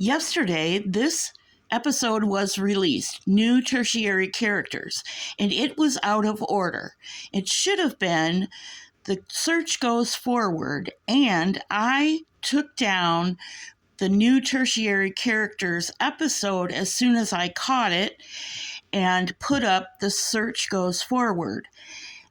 Yesterday, this episode was released, New Tertiary Characters, and it was out of order. It should have been The Search Goes Forward, and I took down the New Tertiary Characters episode as soon as I caught it and put up The Search Goes Forward.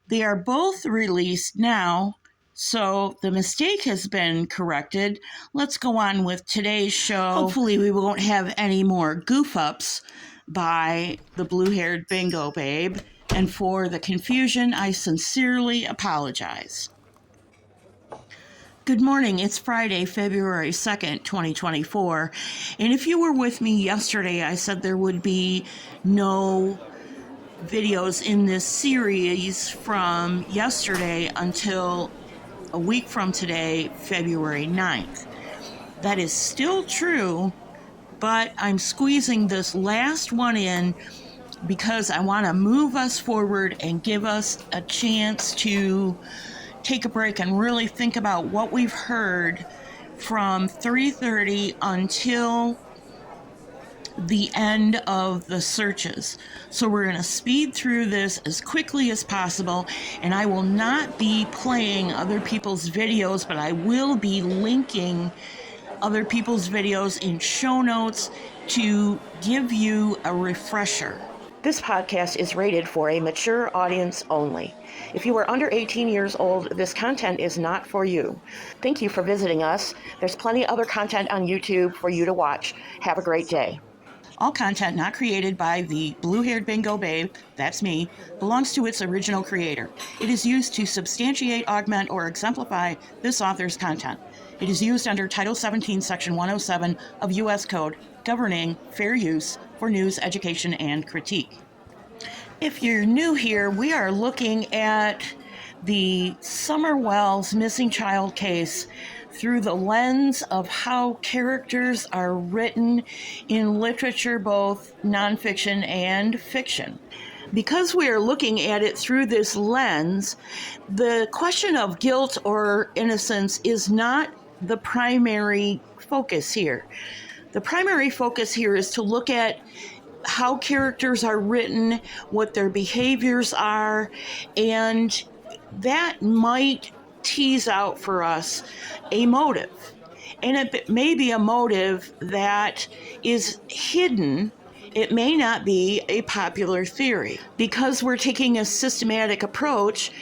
They are both released now, so the mistake has been corrected. Let's go on with today's show. Hopefully we won't have any more goof-ups by the blue-haired bingo babe. And for the confusion, I sincerely apologize. Good morning. It's Friday, February 2nd, 2024. And if you were with me yesterday, I said there would be no videos in this series from yesterday until a week from today, February 9th. That is still true, but I'm squeezing this last one in because I want to move us forward and give us a chance to take a break and really think about what we've heard from 3:30 until the end of the searches. So we're going to speed through this as quickly as possible, and I will not be playing other people's videos, but I will be linking other people's videos in show notes to give you a refresher. This podcast is rated for a mature audience only. If you are under 18 years old, this content is not for you. Thank you for visiting us. There's plenty of other content on YouTube for you to watch. Have a great day. All content not created by the blue-haired bingo babe, that's me, belongs to its original creator. It is used to substantiate, augment, or exemplify this author's content. It is used under Title 17, Section 107 of U.S. Code, governing fair use for news, education, and critique. If you're new here, we are looking at the Summer Wells missing child case through the lens of how characters are written in literature, both nonfiction and fiction. Because we are looking at it through this lens, the question of guilt or innocence is not the primary focus here. The primary focus here is to look at how characters are written, what their behaviors are, and that might tease out for us a motive. And it may be a motive that is hidden. It may not be a popular theory. Because we're taking a systematic approach,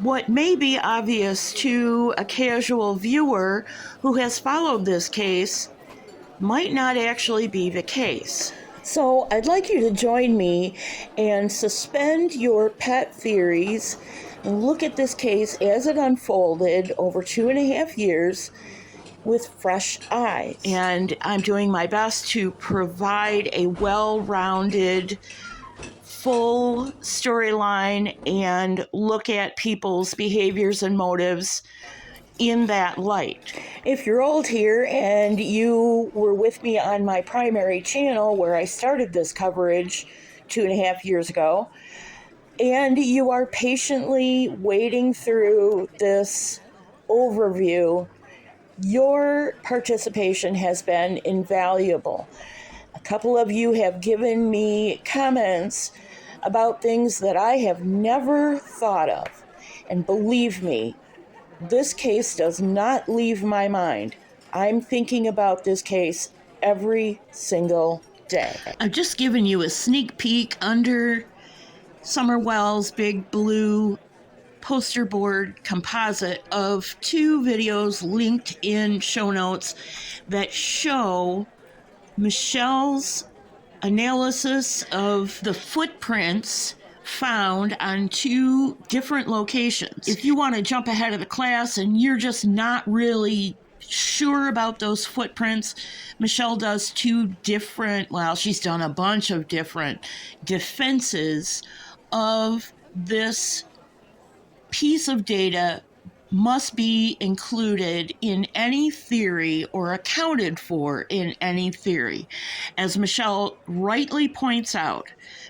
what may be obvious to a casual viewer who has followed this case might not actually be the case. So I'd like you to join me and suspend your pet theories and look at this case as it unfolded over 2.5 years with fresh eyes. And I'm doing my best to provide a well-rounded, full storyline and look at people's behaviors and motives in that light. If you're old here and you were with me on my primary channel where I started this coverage 2.5 years ago, and you are patiently wading through this overview, your participation has been invaluable. A couple of you have given me comments about things that I have never thought of. And believe me, this case does not leave my mind. I'm thinking about this case every single day. I've just given you a sneak peek under Summer Wells' big blue poster board composite of 2 videos linked in show notes that show Michelle's analysis of the footprints found on 2 different locations. If you want to jump ahead of the class and you're just not really sure about those footprints, Michelle does 2 different, well, she's done a bunch of different defenses of this piece of data must be included in any theory or accounted for in any theory. As Michelle rightly points out,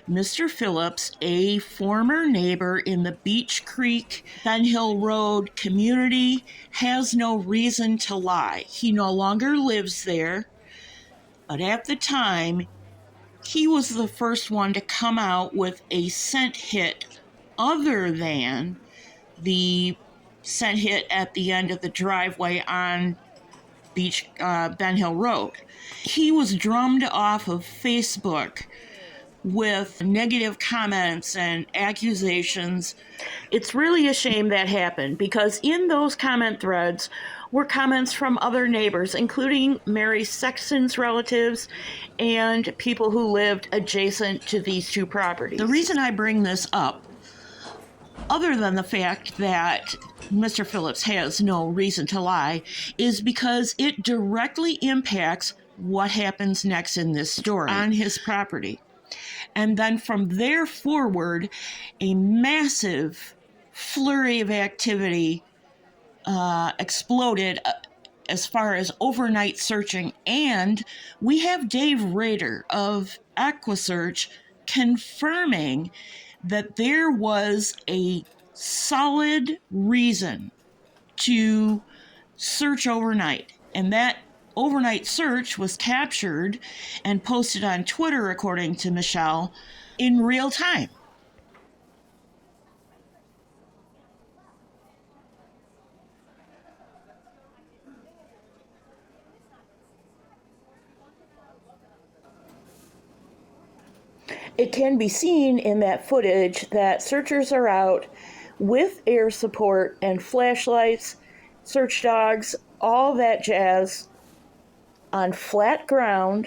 Mr. Phillips, a former neighbor in the Beach Creek, Ben Hill Road community, has no reason to lie. He no longer lives there. But at the time, he was the first one to come out with a scent hit other than the scent hit at the end of the driveway on Ben Hill Road. He was drummed off of Facebook with negative comments and accusations. It's really a shame that happened, because in those comment threads were comments from other neighbors, including Mary Sexton's relatives and people who lived adjacent to these two properties. The reason I bring this up, other than the fact that Mr. Phillips has no reason to lie, is because it directly impacts what happens next in this story on his property. And then from there forward, a massive flurry of activity exploded as far as overnight searching. And we have Dave Rader of EquiSearch confirming that there was a solid reason to search overnight. And that overnight search was captured and posted on Twitter, according to Michelle, in real time. It can be seen in that footage that searchers are out with air support and flashlights, search dogs, all that jazz, on flat ground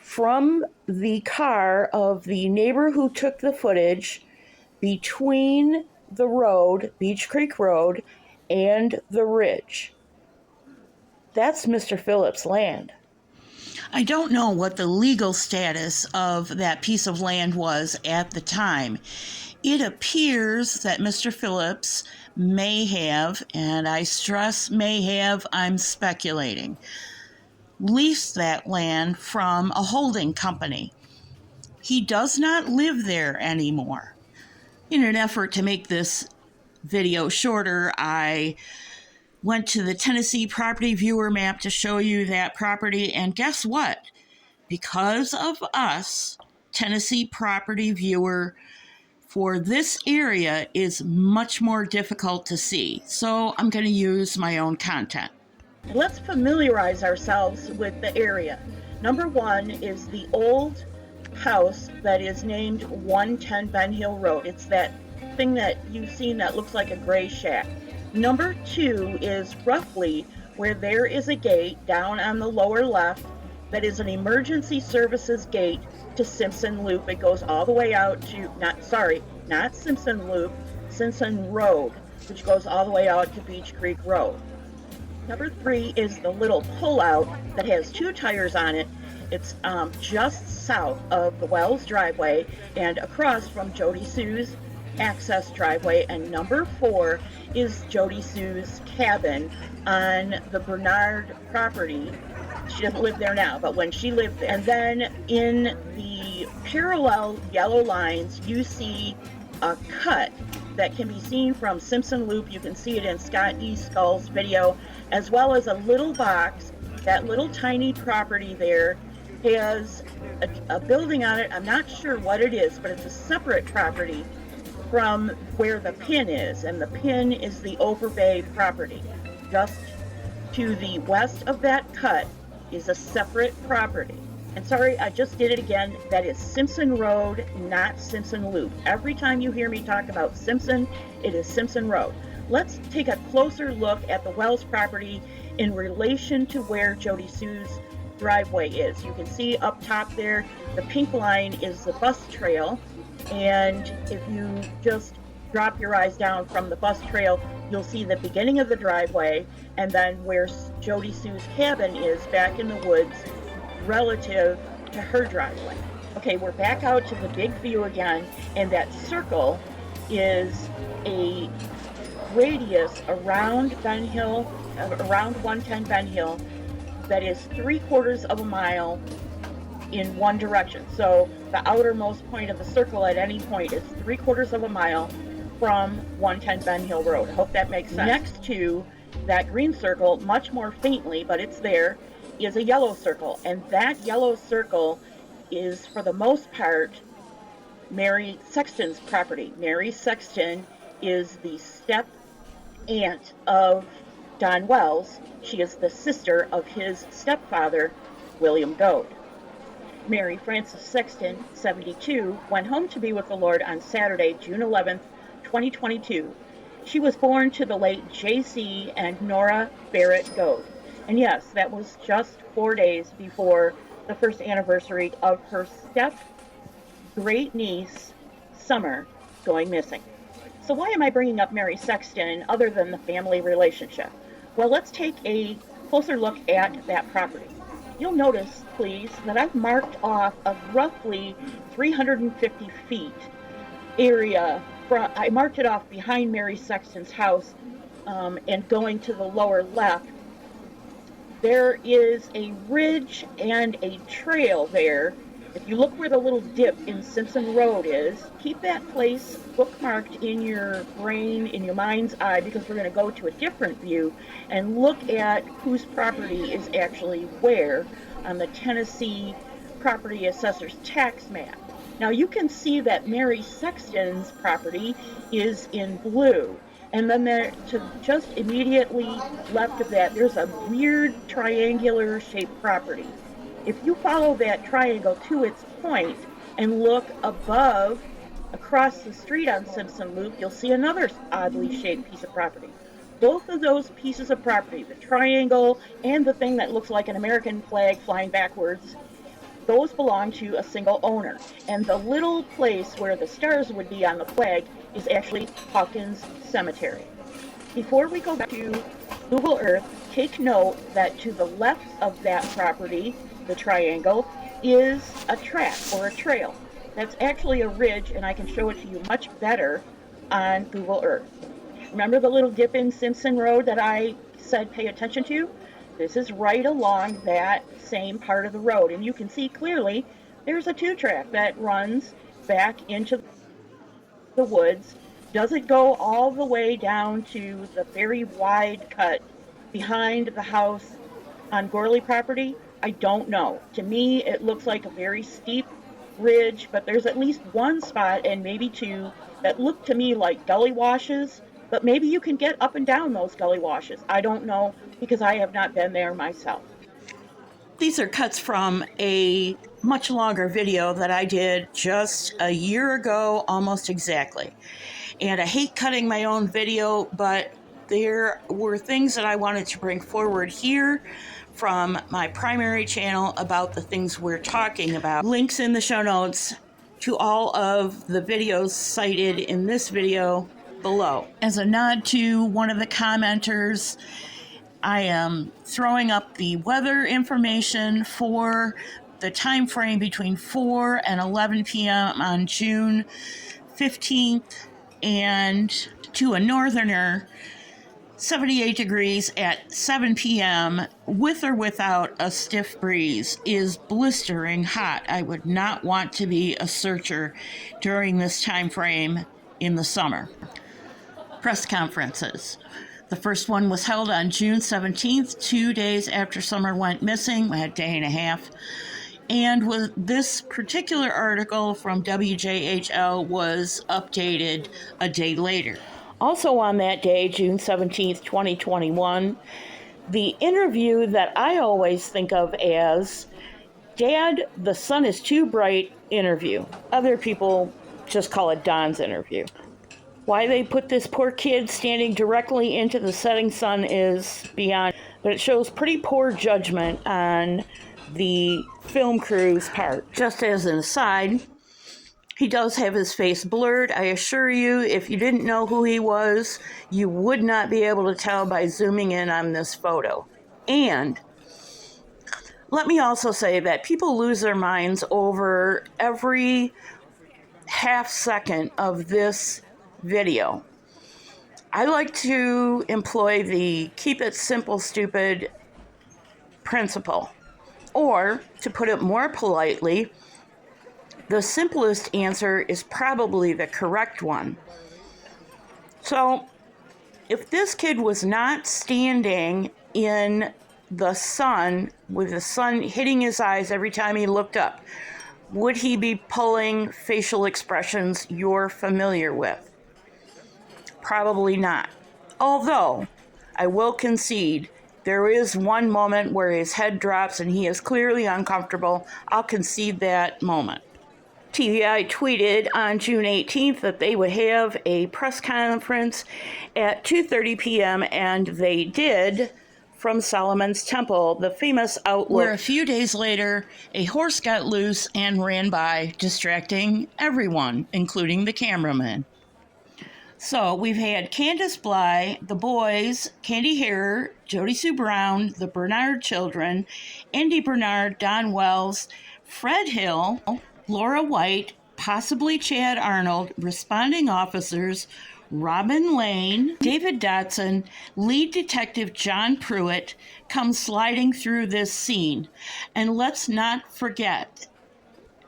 from the car of the neighbor who took the footage between the road, Beach Creek Road, and the ridge. That's Mr. Phillips' land. I don't know what the legal status of that piece of land was at the time. It appears that Mr. Phillips may have, and I stress may have, I'm speculating, leased that land from a holding company. He does not live there anymore. In an effort to make this video shorter, I went to the Tennessee Property Viewer map to show you that property, and guess what? Because of us, Tennessee Property Viewer for this area is much more difficult to see, so I'm going to use my own content. Let's familiarize ourselves with the area. Number one is the old house that is named 110 Ben Hill Road. It's that thing that you've seen that looks like a gray shack. Number two is roughly where there is a gate down on the lower left that is an emergency services gate to Simpson Loop. It goes all the way out to, not Simpson Loop, Simpson Road, which goes all the way out to Beach Creek Road. Number three is the little pullout that has two tires on it. It's just south of the Wells driveway and across from Jody Sue's access driveway. And number four is Jody Sue's cabin on the Bernard property. She doesn't live there now, but when she lived there. And then in the parallel yellow lines, you see a cut that can be seen from Simpson Loop. You can see it in Scott D. Skull's video, as well as a little box. That little tiny property there has a building on it. I'm not sure what it is, but it's a separate property from where the pin is, and the pin is the Over Bay property. Just to the west of that cut is a separate property. And sorry, I just did it again. That is Simpson Road, not Simpson Loop. Every time you hear me talk about Simpson, it is Simpson Road. Let's take a closer look at the Wells property in relation to where Jody Sue's driveway is. You can see up top there, the pink line is the bus trail. And if you just drop your eyes down from the bus trail, you'll see the beginning of the driveway, and then where Jody Sue's cabin is back in the woods relative to her driveway. Okay, we're back out to the big view again, and that circle is a radius around Ben Hill, around 110 Ben Hill, that is 3/4 of a mile in one direction. So the outermost point of the circle at any point is 3/4 of a mile from 110 Ben Hill Road. I hope that makes sense. Next to that green circle, much more faintly, but it's there, is a yellow circle, and that yellow circle is, for the most part, Mary Sexton's property. Mary Sexton is the step aunt of Don Wells. She is the sister of his stepfather, William Goad. Mary Frances Sexton, 72, went home to be with the Lord on Saturday, June 11th, 2022. She was born to the late J.C. and Nora Barrett Goad. And yes, that was just 4 days before the first anniversary of her step-great-niece, Summer, going missing. So why am I bringing up Mary Sexton other than the family relationship? Well, let's take a closer look at that property. You'll notice, please, that I've marked off a roughly 350 feet area. I marked it off behind Mary Sexton's house, and going to the lower left, there is a ridge and a trail there. If you look where the little dip in Simpson Road is, keep that place bookmarked in your brain, in your mind's eye, because we're going to go to a different view and look at whose property is actually where on the Tennessee Property Assessor's Tax Map. Now you can see that Mary Sexton's property is in blue. And then there, to just immediately left of that, there's a weird triangular shaped property. If you follow that triangle to its point and look above, across the street on Simpson Loop, you'll see another oddly shaped piece of property. Both of those pieces of property, the triangle and the thing that looks like an American flag flying backwards, those belong to a single owner. And the little place where the stars would be on the flag is actually Hawkins Cemetery. Before we go back to Google Earth, take note that to the left of that property, the triangle, is a track or a trail. That's actually a ridge, and I can show it to you much better on Google Earth. Remember the little dip in Simpson Road that I said pay attention to? This is right along that same part of the road, and you can see clearly there's a two-track that runs back into the woods. Does it go all the way down to the very wide cut behind the house on Gorley property? I don't know. To me, it looks like a very steep ridge, but there's at least one spot and maybe two that look to me like gully washes, but maybe you can get up and down those gully washes. I don't know, because I have not been there myself. These are cuts from a much longer video that I did just a year ago, almost exactly. And I hate cutting my own video, but there were things that I wanted to bring forward here from my primary channel about the things we're talking about. Links in the show notes to all of the videos cited in this video below. As a nod to one of the commenters, I am throwing up the weather information for the time frame between 4 and 11 p.m. on June 15th, and to a northerner, 78 degrees at 7 p.m. with or without a stiff breeze is blistering hot. I would not want to be a searcher during this time frame in the summer. Press conferences. The first one was held on June 17th, 2 days after Summer went missing, a day and a half. And with this particular article from WJHL was updated a day later. Also on that day, June 17th, 2021, the interview that I always think of as Dad, the sun is too bright interview. Other people just call it Don's interview. Why they put this poor kid standing directly into the setting sun is beyond, but it shows pretty poor judgment on the film crew's part. Just as an aside, he does have his face blurred. I assure you, if you didn't know who he was, you would not be able to tell by zooming in on this photo. And let me also say that people lose their minds over every half second of this video. I like to employ the keep it simple, stupid principle. Or, to put it more politely, the simplest answer is probably the correct one. So, if this kid was not standing in the sun, with the sun hitting his eyes every time he looked up, would he be pulling facial expressions you're familiar with? Probably not. Although, I will concede, there is one moment where his head drops and he is clearly uncomfortable. I'll concede that moment. TBI tweeted on June 18th that they would have a press conference at 2:30 p.m., and they did, from Solomon's Temple, the famous outlook, where a few days later, a horse got loose and ran by, distracting everyone, including the cameraman. So we've had Candace Bly, the boys, Candy Harrer, Jody Sue Brown, the Bernard children, Andy Bernard, Don Wells, Fred Hill, Laura White, possibly Chad Arnold, responding officers, Robin Lane, David Dotson, lead detective John Pruitt come sliding through this scene. And let's not forget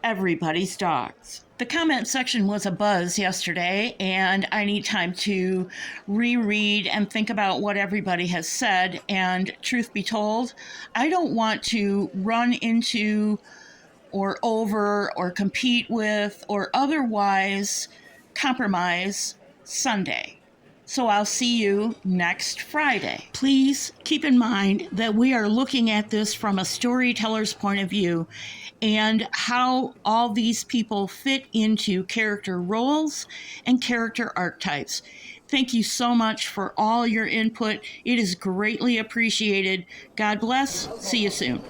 everybody's dogs. The comment section was abuzz yesterday, and I need time to reread and think about what everybody has said. And truth be told, I don't want to run into or over or compete with or otherwise compromise Sunday. So I'll see you next Friday. Please keep in mind that we are looking at this from a storyteller's point of view and how all these people fit into character roles and character archetypes. Thank you so much for all your input. It is greatly appreciated. God bless. See you soon.